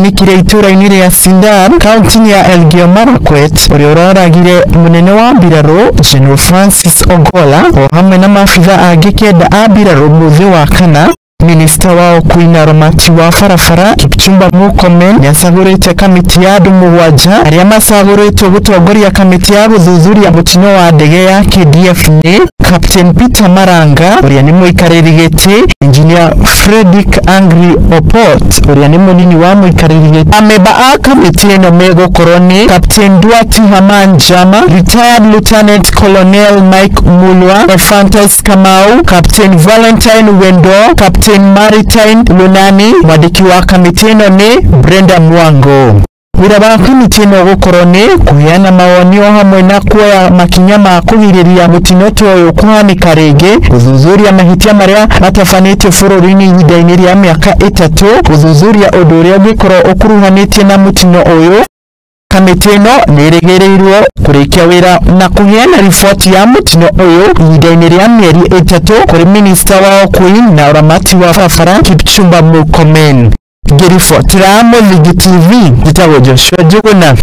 yahanikire itura-ini ria Sindar kaunti ya Elgeyo Marakwet uria uraragire munene wa mbirarũ General Francis Ogolla o hamwe na maabitha angĩ kenda a mbirarũ muthi wa kana. Minista wa ũkuui na ũramati wa barabara Kipchumba Murkomen nĩacagũrĩte kamĩtĩ ya andũ 7 arĩa macagũrĩtwo gũtongoria kamĩtĩ ya gũthuthuria mũtino wa ndege ya KDF nĩ Captain Peter Maranga ũrĩa nĩ mũikarĩri gĩtĩ, Engineer Fredrick Angry Opot ũrĩa nĩ mũnini wa mũikarĩri gĩtĩ. Amemba a kamĩtĩ ĩno megũkorwo nĩ Captain Duarte Haman Jama, Retired Lieutenant Colonel Mike Mulwa, Ephantus Kamau, Captain Valentine Wendo, Captain Maritime Lunani. Mwandiki wa kamĩtĩ ĩno nĩ Brenda Mwango. Wĩra wa kamĩtĩ ĩno gũkorwo nĩ kũheana mawoni o hamwe na kuoya makinya ma kũgirĩrĩria mũtino ta ũyũ kũhanĩka rĩngĩ, gũthuthuria mahĩtia marĩa matabanĩtio bũrũri-inĩ ihinda-inĩ rĩa mĩaka 3, gũthuthuria ũndũ ũrĩa ũngĩkorwo ũkuruhanĩtie na mũtino ũyũ. Kamĩtĩ ĩno nĩ ĩrĩgĩrĩirwo kũrĩkia wĩra na kũheana riboti ya mũtino ũyũ ihinda-inĩ rĩa mĩeri 3 kũrĩ minista wa ũkuui na ũramati wa barabara Kipchumba Murkomen. Ngĩribotera Mũthingi TV, njĩtagwo Joshua Njuguna.